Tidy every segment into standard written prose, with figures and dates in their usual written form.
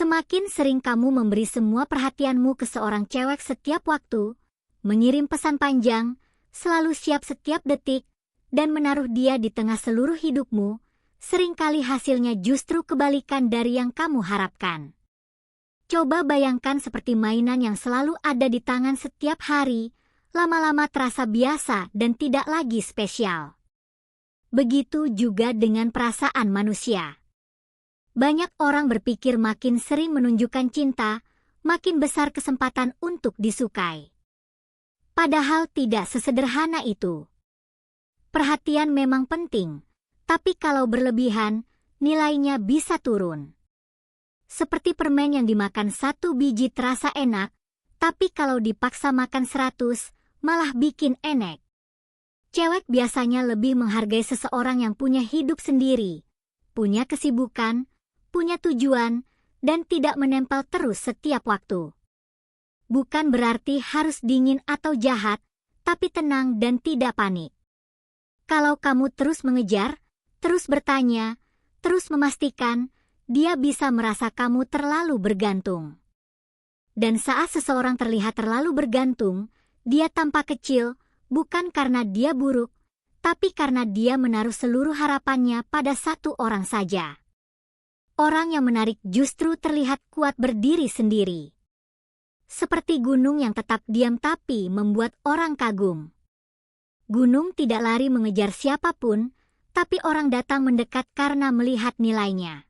Semakin sering kamu memberi semua perhatianmu ke seorang cewek setiap waktu, mengirim pesan panjang, selalu siap setiap detik, dan menaruh dia di tengah seluruh hidupmu, seringkali hasilnya justru kebalikan dari yang kamu harapkan. Coba bayangkan seperti mainan yang selalu ada di tangan setiap hari, lama-lama terasa biasa dan tidak lagi spesial. Begitu juga dengan perasaan manusia. Banyak orang berpikir makin sering menunjukkan cinta, makin besar kesempatan untuk disukai. Padahal tidak sesederhana itu. Perhatian memang penting, tapi kalau berlebihan, nilainya bisa turun. Seperti permen yang dimakan 1 biji terasa enak, tapi kalau dipaksa makan 100, malah bikin enek. Cewek biasanya lebih menghargai seseorang yang punya hidup sendiri, punya kesibukan, punya tujuan, dan tidak menempel terus setiap waktu. Bukan berarti harus dingin atau jahat, tapi tenang dan tidak panik. Kalau kamu terus mengejar, terus bertanya, terus memastikan, dia bisa merasa kamu terlalu bergantung. Dan saat seseorang terlihat terlalu bergantung, dia tampak kecil, bukan karena dia buruk, tapi karena dia menaruh seluruh harapannya pada satu orang saja. Orang yang menarik justru terlihat kuat berdiri sendiri. Seperti gunung yang tetap diam tapi membuat orang kagum. Gunung tidak lari mengejar siapapun, tapi orang datang mendekat karena melihat nilainya.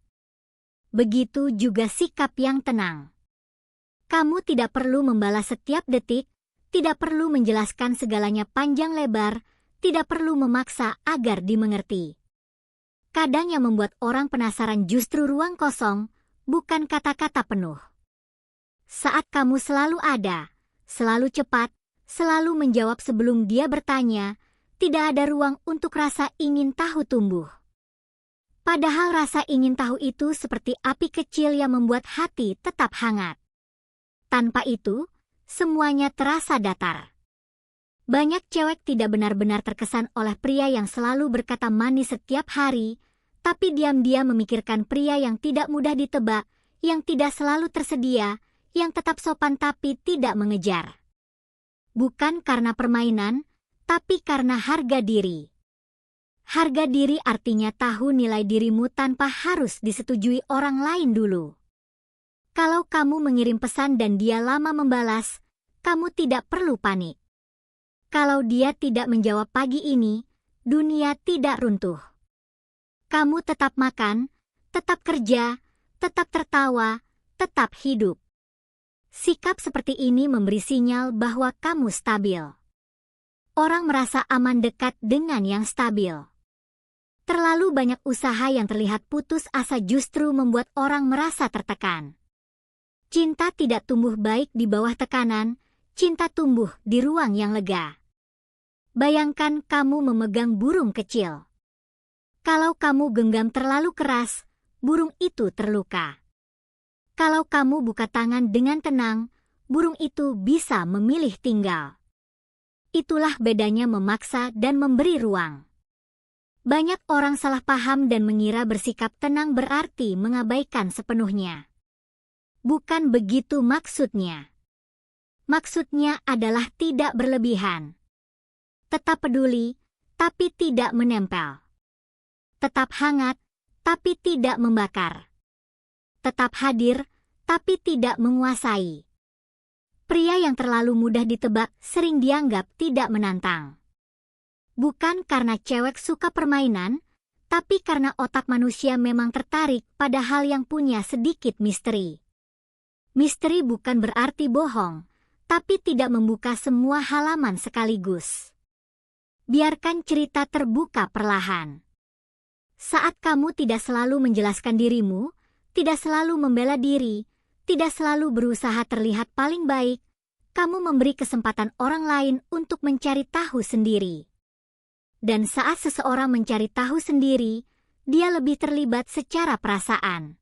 Begitu juga sikap yang tenang. Kamu tidak perlu membalas setiap detik, tidak perlu menjelaskan segalanya panjang lebar, tidak perlu memaksa agar dimengerti. Kadang yang membuat orang penasaran justru ruang kosong, bukan kata-kata penuh. Saat kamu selalu ada, selalu cepat, selalu menjawab sebelum dia bertanya, tidak ada ruang untuk rasa ingin tahu tumbuh. Padahal rasa ingin tahu itu seperti api kecil yang membuat hati tetap hangat. Tanpa itu, semuanya terasa datar. Banyak cewek tidak benar-benar terkesan oleh pria yang selalu berkata manis setiap hari, tapi diam-diam memikirkan pria yang tidak mudah ditebak, yang tidak selalu tersedia, yang tetap sopan tapi tidak mengejar. Bukan karena permainan, tapi karena harga diri. Harga diri artinya tahu nilai dirimu tanpa harus disetujui orang lain dulu. Kalau kamu mengirim pesan dan dia lama membalas, kamu tidak perlu panik. Kalau dia tidak menjawab pagi ini, dunia tidak runtuh. Kamu tetap makan, tetap kerja, tetap tertawa, tetap hidup. Sikap seperti ini memberi sinyal bahwa kamu stabil. Orang merasa aman dekat dengan yang stabil. Terlalu banyak usaha yang terlihat putus asa justru membuat orang merasa tertekan. Cinta tidak tumbuh baik di bawah tekanan, cinta tumbuh di ruang yang lega. Bayangkan kamu memegang burung kecil. Kalau kamu genggam terlalu keras, burung itu terluka. Kalau kamu buka tangan dengan tenang, burung itu bisa memilih tinggal. Itulah bedanya memaksa dan memberi ruang. Banyak orang salah paham dan mengira bersikap tenang berarti mengabaikan sepenuhnya. Bukan begitu maksudnya. Maksudnya adalah tidak berlebihan. Tetap peduli, tapi tidak menempel. Tetap hangat, tapi tidak membakar. Tetap hadir, tapi tidak menguasai. Pria yang terlalu mudah ditebak sering dianggap tidak menantang. Bukan karena cewek suka permainan, tapi karena otak manusia memang tertarik pada hal yang punya sedikit misteri. Misteri bukan berarti bohong, tapi tidak membuka semua halaman sekaligus. Biarkan cerita terbuka perlahan. Saat kamu tidak selalu menjelaskan dirimu, tidak selalu membela diri, tidak selalu berusaha terlihat paling baik, kamu memberi kesempatan orang lain untuk mencari tahu sendiri. Dan saat seseorang mencari tahu sendiri, dia lebih terlibat secara perasaan.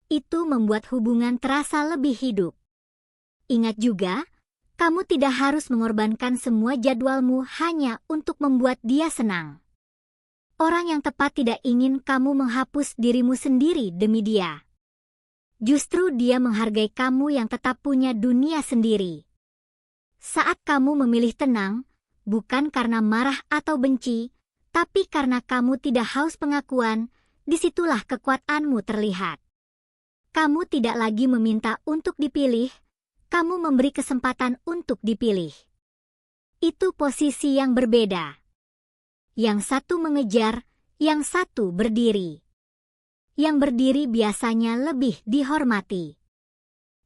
Itu membuat hubungan terasa lebih hidup. Ingat juga, kamu tidak harus mengorbankan semua jadwalmu hanya untuk membuat dia senang. Orang yang tepat tidak ingin kamu menghapus dirimu sendiri demi dia. Justru dia menghargai kamu yang tetap punya dunia sendiri. Saat kamu memilih tenang, bukan karena marah atau benci, tapi karena kamu tidak haus pengakuan, disitulah kekuatanmu terlihat. Kamu tidak lagi meminta untuk dipilih, kamu memberi kesempatan untuk dipilih. Itu posisi yang berbeda. Yang satu mengejar, yang satu berdiri. Yang berdiri biasanya lebih dihormati.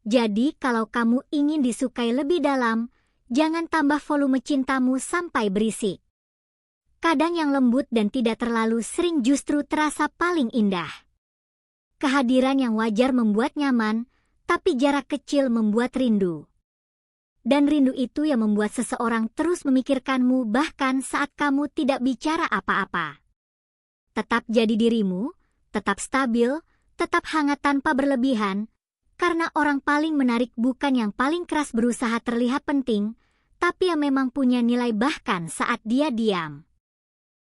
Jadi kalau kamu ingin disukai lebih dalam, jangan tambah volume cintamu sampai berisik. Kadang yang lembut dan tidak terlalu sering justru terasa paling indah. Kehadiran yang wajar membuat nyaman, tapi jarak kecil membuat rindu. Dan rindu itu yang membuat seseorang terus memikirkanmu bahkan saat kamu tidak bicara apa-apa. Tetap jadi dirimu, tetap stabil, tetap hangat tanpa berlebihan, karena orang paling menarik bukan yang paling keras berusaha terlihat penting, tapi yang memang punya nilai bahkan saat dia diam.